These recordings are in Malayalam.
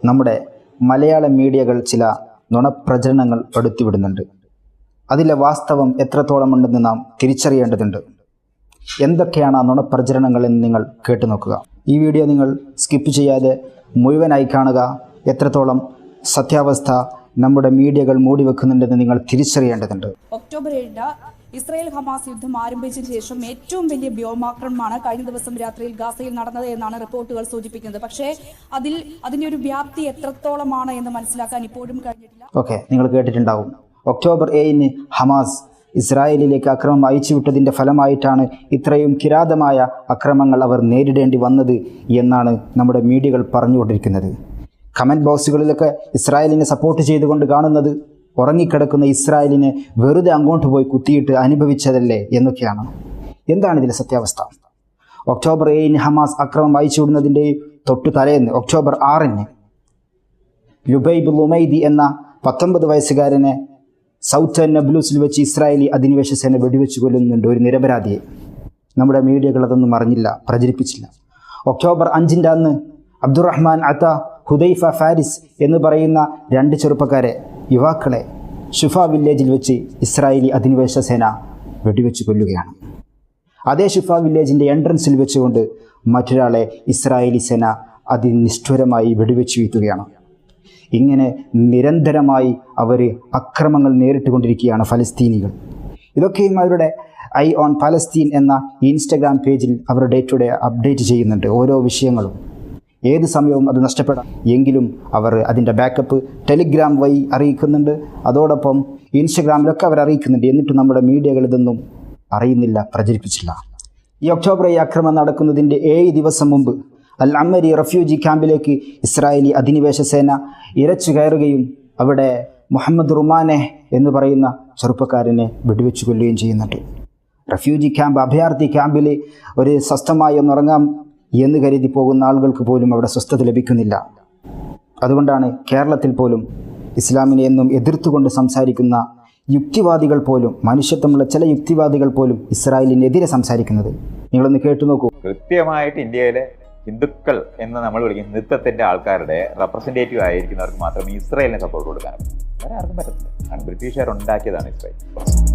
നമ്മുടെ മലയാള മീഡിയകൾ ചില നുണപ്രചരണങ്ങൾ പടുത്തുവിടുന്നുണ്ട്. അതിലെ വാസ്തവം എത്രത്തോളമുണ്ടെന്ന് നാം തിരിച്ചറിയേണ്ടതുണ്ട്. എന്തൊക്കെയാണ് ആ നുണപ്രചരണങ്ങൾ എന്ന് നിങ്ങൾ കേട്ടു നോക്കുക. ഈ വീഡിയോ നിങ്ങൾ സ്കിപ്പ് ചെയ്യാതെ മുഴുവനായി കാണുക. എത്രത്തോളം സത്യാവസ്ഥ നമ്മുടെ മീഡിയകൾ മൂടിവെക്കുന്നുണ്ടെന്ന് നിങ്ങൾ തിരിച്ചറിയേണ്ടതുണ്ട്. ഒക്ടോബർ 7 ഇസ്രായേൽ ഹമാസ് യുദ്ധം ആരംഭിച്ചതിന് ശേഷം ഏറ്റവും വലിയ വ്യോമാക്രമണമാണ് കഴിഞ്ഞ ദിവസം രാത്രിയിൽ ഗാസയിൽ നടന്നത് എന്നാണ് റിപ്പോർട്ടുകൾ സൂചിപ്പിക്കുന്നത്. പക്ഷേ അതിന്റെ ഒരു വ്യാപ്തി എത്രത്തോളമാണ് എന്ന് മനസ്സിലാക്കാൻ ഇപ്പോഴും കഴിഞ്ഞിട്ടില്ല. ഓക്കെ, നിങ്ങൾ കേട്ടിട്ടുണ്ടാവും. ഒക്ടോബർ 7 ഹമാസ് ഇസ്രായേലിലേക്ക് അക്രമം അയച്ചുവിട്ടതിൻ്റെ ഫലമായിട്ടാണ് ഇത്രയും കിരാതമായ അക്രമങ്ങൾ അവർ നേരിടേണ്ടി വന്നത് എന്നാണ് നമ്മുടെ മീഡിയകൾ പറഞ്ഞുകൊണ്ടിരിക്കുന്നത്. കമൻറ്റ് ബോക്സുകളിലൊക്കെ ഇസ്രായേലിനെ സപ്പോർട്ട് ചെയ്തുകൊണ്ട് കാണുന്നത് ഉറങ്ങിക്കിടക്കുന്ന ഇസ്രായേലിനെ വെറുതെ അങ്ങോട്ട് പോയി കുത്തിയിട്ട് അനുഭവിച്ചതല്ലേ എന്നൊക്കെയാണ്. എന്താണ് ഇതിലെ സത്യാവസ്ഥ? ഒക്ടോബർ 7 ഹമാസ് അക്രമം അയച്ചുവിടുന്നതിൻ്റെ തൊട്ടു തലേന്ന് ഒക്ടോബർ 6 ലുബൈബ് ലുമൈദി എന്ന 19 വയസ്സുകാരനെ സൗത്ത് നബ്ലൂസിൽ വെച്ച് ഇസ്രായേലി അധിനിവേശ സേന വെടിവെച്ച് കൊല്ലുന്നുണ്ട്, ഒരു നിരപരാധിയെ. നമ്മുടെ മീഡിയകൾ അതൊന്നും അറിഞ്ഞില്ല, പ്രചരിപ്പിച്ചില്ല. ഒക്ടോബർ 5 അന്ന് അബ്ദുറഹ്മാൻ അത്ത, ഹുദൈഫ ഫാരിസ് എന്ന് പറയുന്ന 2 ചെറുപ്പക്കാരെ, യുവാക്കളെ ഷുഫ വില്ലേജിൽ വെച്ച് ഇസ്രായേലി അധിനിവേശ സേന വെടിവെച്ച് കൊല്ലുകയാണ്. അതേ ഷുഫ വില്ലേജിൻ്റെ എൻട്രൻസിൽ വെച്ചുകൊണ്ട് മറ്റൊരാളെ ഇസ്രായേലി സേന അതിനിഷ്ഠുരമായി വെടിവെച്ച് വീഴ്ത്തുകയാണ്. ഇങ്ങനെ നിരന്തരമായി അവർ അക്രമങ്ങൾ നേരിട്ടുകൊണ്ടിരിക്കുകയാണ് ഫലസ്തീനികൾ. ഇതൊക്കെയും അവരുടെ ഐ ഓൺ പലസ്തീൻ എന്ന ഇൻസ്റ്റഗ്രാം പേജിൽ our day to day update ചെയ്യുന്നുണ്ട്. ഓരോ വിഷയങ്ങളും ഏത് സമയവും അത് നഷ്ടപ്പെടാം എങ്കിലും അവർ അതിൻ്റെ ബാക്കപ്പ് ടെലിഗ്രാം വഴി അറിയിക്കുന്നുണ്ട്. അതോടൊപ്പം ഇൻസ്റ്റഗ്രാമിലൊക്കെ അവർ അറിയിക്കുന്നുണ്ട്. എന്നിട്ട് നമ്മുടെ മീഡിയകൾ ഇതൊന്നും അറിയുന്നില്ല, പ്രചരിപ്പിച്ചില്ല. ഈ ഒക്ടോബർ 7 ആക്രമണം നടക്കുന്നതിൻ്റെ 7 ദിവസം മുമ്പ് അൽ അമരി റഫ്യൂജി ക്യാമ്പിലേക്ക് ഇസ്രായേലി അധിനിവേശ സേന ഇരച്ചു കയറുകയും അവിടെ മുഹമ്മദ് റുമാനെ എന്ന് പറയുന്ന ചെറുപ്പക്കാരനെ വെടിവെച്ച് കൊല്ലുകയും ചെയ്യുന്നുണ്ട്. റഫ്യൂജി ക്യാമ്പ്, അഭയാർത്ഥി ക്യാമ്പിൽ ഒരു സ്വസ്ഥമായി ഒന്നുറങ്ങാം എന്ന് കരുതി പോകുന്ന ആളുകൾക്ക് പോലും അവിടെ സ്വസ്ഥത ലഭിക്കുന്നില്ല. അതുകൊണ്ടാണ് കേരളത്തിൽ പോലും ഇസ്ലാമിനെ എന്നും എതിർത്തുകൊണ്ട് സംസാരിക്കുന്ന യുക്തിവാദികൾ പോലും, മനുഷ്യത്വമുള്ള ചില യുക്തിവാദികൾ പോലും ഇസ്രായേലിനെതിരെ സംസാരിക്കുന്നത്. നിങ്ങളൊന്ന് കേട്ടു നോക്കൂ. കൃത്യമായിട്ട് ഇന്ത്യയിലെ ഹിന്ദുക്കൾ എന്ന് നമ്മൾ വിളിക്കുന്ന ഹിന്ദുത്വത്തിന്റെ ആൾക്കാരുടെ റെപ്രസെന്റേറ്റീവ് ആയിരിക്കുന്നവർക്ക് മാത്രമേ ഇസ്രായേലിനെ സപ്പോർട്ട് കൊടുക്കാൻ പറ്റൂ. വേറെ ആർക്കും പറ്റത്തില്ല. കാരണം ബ്രിട്ടീഷുകാർ ഉണ്ടാക്കിയതാണ് ഇസ്രായേൽ.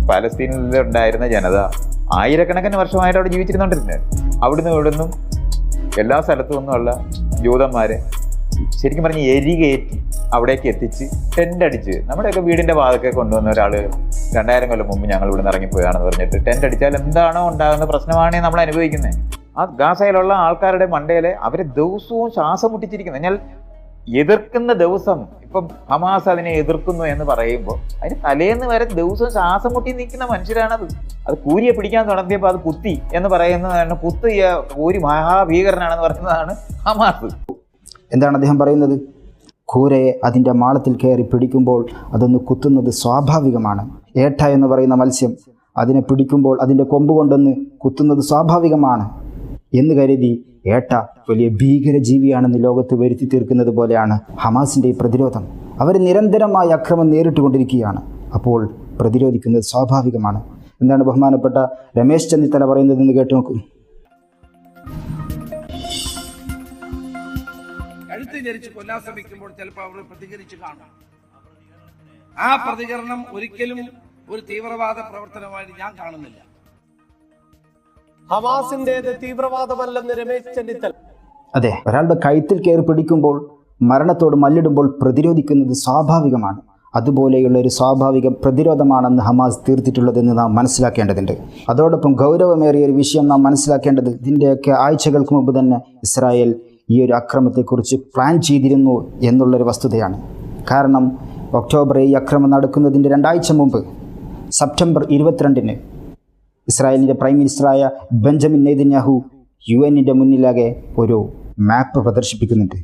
പാലസ്തീനിൽ ഉണ്ടായിരുന്ന ജനത ആയിരക്കണക്കിന് വർഷമായിട്ട് അവിടെ ജീവിച്ചിരുന്നോണ്ടിരുന്നത്. അവിടുന്ന് ഇവിടുന്നും എല്ലാ സ്ഥലത്തു നിന്നുമുള്ള ജൂതന്മാരെ ശരിക്കും പറഞ്ഞ് എരികേറ്റി അവിടേക്ക് എത്തിച്ച് ടെൻ്റ് അടിച്ച് നമ്മുടെയൊക്കെ വീടിൻ്റെ വാതൊക്കെ കൊണ്ടുവന്ന ഒരാൾ 2000 കൊല്ലം മുമ്പ് ഞങ്ങൾ ഇവിടെ നിന്ന് ഇറങ്ങിപ്പോയാണെന്ന് പറഞ്ഞിട്ട് ടെൻ്റ് അടിച്ചാൽ എന്താണോ ഉണ്ടാകുന്ന പ്രശ്നമാണ് നമ്മൾ അനുഭവിക്കുന്നത്. ആ ഗാസയിലുള്ള ആൾക്കാരുടെ മണ്ടയിലെ അവരെ ദിവസവും ശ്വാസം മുട്ടിച്ചിരിക്കുന്നു. എന്നാൽ എതിർക്കുന്ന ദിവസം ഇപ്പം ഹമാസ് അതിനെ എതിർക്കുന്നു എന്ന് പറയുമ്പോൾ അതിന് തലേന്ന് വരെ ദിവസവും ശ്വാസം മുട്ടി നിൽക്കുന്ന മനുഷ്യരാണത്. അത് കൂരിയെ പിടിക്കാൻ തുടങ്ങിയപ്പോൾ അത് കുത്തി എന്ന് പറയുന്നതാണ്, കുത്തിയ ഒരു മഹാഭീകരനാണെന്ന് പറയുന്നതാണ് ഹമാസ്. എന്താണ് അദ്ദേഹം പറയുന്നത്? കൂരയെ അതിൻ്റെ മാളത്തിൽ കയറി പിടിക്കുമ്പോൾ അതൊന്ന് കുത്തുന്നത് സ്വാഭാവികമാണ്. ഏട്ട എന്ന് പറയുന്ന മത്സ്യം അതിനെ പിടിക്കുമ്പോൾ അതിൻ്റെ കൊമ്പ് കൊണ്ടൊന്ന് കുത്തുന്നത് സ്വാഭാവികമാണ് എന്ന് കരുതി ഏട്ട വലിയ ഭീകരജീവിയാണെന്ന് ലോകത്ത് വരുത്തി തീർക്കുന്നത് പോലെയാണ് ഹമാസിൻ്റെ ഈ പ്രതിരോധം. അവർ നിരന്തരമായ അക്രമം നേരിട്ടുകൊണ്ടിരിക്കുകയാണ്. അപ്പോൾ പ്രതിരോധിക്കുന്നത് സ്വാഭാവികമാണ്. എന്താണ് ബഹുമാനപ്പെട്ട രമേശ് ചെന്നിത്തല പറയുന്നതെന്ന് കേട്ടു നോക്കൂ. കഴുത്ത് ഞെരിച്ച് കൊല്ലാൻ ശ്രമിക്കുമ്പോൾ ചിലപ്പോൾ അവർ പ്രതികരിച്ച് കാണും. ആ പ്രതികരണം ഒരിക്കലും ഒരു തീവ്രവാദ പ്രവർത്തനമായിട്ട് ഞാൻ കാണുന്നില്ല. ഹമാസിന്റേത് തീവ്രവാദമല്ലെന്ന് രമേശ് ചെന്നിത്തല. അതെ, ഒരാളുടെ കഴുത്തിൽ കയറി പിടിക്കുമ്പോൾ, മരണത്തോട് മല്ലിടുമ്പോൾ പ്രതിരോധിക്കുന്നത് സ്വാഭാവികമാണ്. അതുപോലെയുള്ള ഒരു സ്വാഭാവിക പ്രതിരോധമാണെന്ന് ഹമാസ് തീർത്തിട്ടുള്ളതെന്ന് നാം മനസ്സിലാക്കേണ്ടതുണ്ട്. അതോടൊപ്പം ഗൗരവമേറിയ ഒരു വിഷയം നാം മനസ്സിലാക്കേണ്ടത്, ഇതിൻ്റെയൊക്കെ ആഴ്ചകൾക്ക് മുമ്പ് തന്നെ ഇസ്രായേൽ ഈ ഒരു അക്രമത്തെക്കുറിച്ച് പ്ലാൻ ചെയ്തിരുന്നു എന്നുള്ളൊരു വസ്തുതയാണ്. കാരണം ഒക്ടോബർ 7 അക്രമം നടക്കുന്നതിൻ്റെ 2 ആഴ്ച മുമ്പ് സെപ്റ്റംബർ 22 ഇസ്രായേലിൻ്റെ പ്രൈം മിനിസ്റ്ററായ ബെഞ്ചമിൻ നെതന്യാഹു UN-ൻ്റെ മുന്നിലാകെ ഒരു മാപ്പ് പ്രദർശിപ്പിക്കുന്നുണ്ട്,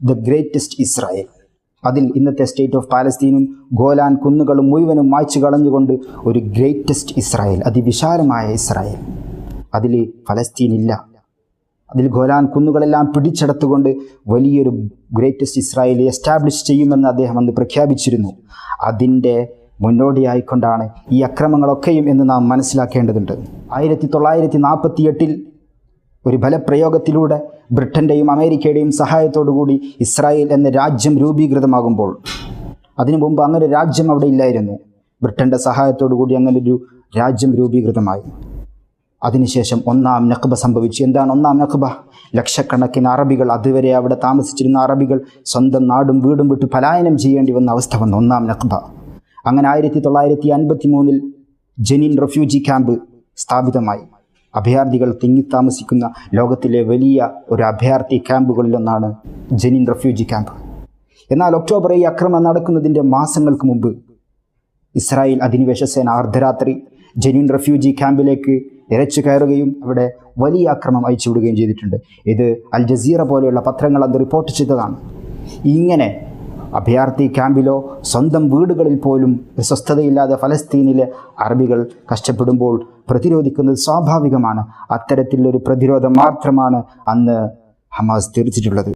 ദ ഗ്രേറ്റസ്റ്റ് ഇസ്രായേൽ. അതിൽ ഇന്നത്തെ സ്റ്റേറ്റ് ഓഫ് പാലസ്തീനും ഗോലാൻ കുന്നുകളും മുഴുവനും മായ്ച്ചു കളഞ്ഞുകൊണ്ട് ഒരു ഗ്രേറ്റസ്റ്റ് ഇസ്രായേൽ, അതിവിശാലമായ ഇസ്രായേൽ. അതിൽ ഫലസ്തീനില്ല. അതിൽ ഗോലാൻ കുന്നുകളെല്ലാം പിടിച്ചെടുത്തുകൊണ്ട് വലിയൊരു ഗ്രേറ്റസ്റ്റ് ഇസ്രായേൽ എസ്റ്റാബ്ലിഷ് ചെയ്യുമെന്ന് അദ്ദേഹം അന്ന് പ്രഖ്യാപിച്ചിരുന്നു. അതിൻ്റെ മുന്നോടിയായിക്കൊണ്ടാണ് ഈ അക്രമങ്ങളൊക്കെയും എന്ന് നാം മനസ്സിലാക്കേണ്ടതുണ്ട്. 1948 ഒരു ബലപ്രയോഗത്തിലൂടെ ബ്രിട്ടൻ്റെയും അമേരിക്കയുടെയും സഹായത്തോടുകൂടി ഇസ്രായേൽ എന്ന രാജ്യം രൂപീകൃതമാകുമ്പോൾ, അതിനു മുമ്പ് അങ്ങനെ ഒരു രാജ്യം അവിടെ ഇല്ലായിരുന്നു, ബ്രിട്ടൻ്റെ സഹായത്തോടു കൂടി അങ്ങനെ ഒരു രാജ്യം രൂപീകൃതമായി. അതിനുശേഷം ഒന്നാം നഖ്ബ സംഭവിച്ചു. എന്താണ് ഒന്നാം നഖ്ബ? ലക്ഷക്കണക്കിന് അറബികൾ, അതുവരെ അവിടെ താമസിച്ചിരുന്ന അറബികൾ സ്വന്തം നാടും വീടും വിട്ട് പലായനം ചെയ്യേണ്ടി വന്ന അവസ്ഥ വന്നു. ഒന്നാം നഖ്ബ. അങ്ങനെ 1953 ജനീൻ റെഫ്യൂജി ക്യാമ്പ് സ്ഥാപിതമായി. അഭയാർത്ഥികൾ തിങ്ങിത്താമസിക്കുന്ന ലോകത്തിലെ വലിയ ഒരു അഭയാർത്ഥി ക്യാമ്പുകളിലൊന്നാണ് ജനീൻ റെഫ്യൂജി ക്യാമ്പ്. എന്നാൽ ഒക്ടോബർ 7 ആക്രമണം നടക്കുന്നതിൻ്റെ മാസങ്ങൾക്ക് മുമ്പ് ഇസ്രായേൽ അധിനിവേശ സേന അർദ്ധരാത്രി ജനീൻ റെഫ്യൂജി ക്യാമ്പിലേക്ക് ഇരച്ചു കയറുകയും അവിടെ വലിയ ആക്രമണം അയച്ചുവിടുകയും ചെയ്തിട്ടുണ്ട്. ഇത് അൽ ജസീറ പോലെയുള്ള പത്രങ്ങൾ അത് റിപ്പോർട്ട് ചെയ്തതാണ്. ഇങ്ങനെ അഭയാർത്ഥി ക്യാമ്പിലോ സ്വന്തം വീടുകളിൽ പോലും സ്വസ്ഥതയില്ലാതെ ഫലസ്തീനിലെ അറബികൾ കഷ്ടപ്പെടുമ്പോൾ പ്രതിരോധിക്കുന്നത് സ്വാഭാവികമാണ്. അത്തരത്തിലൊരു പ്രതിരോധം മാത്രമാണ് അന്ന് ഹമാസ് തീർച്ചിട്ടുള്ളത്.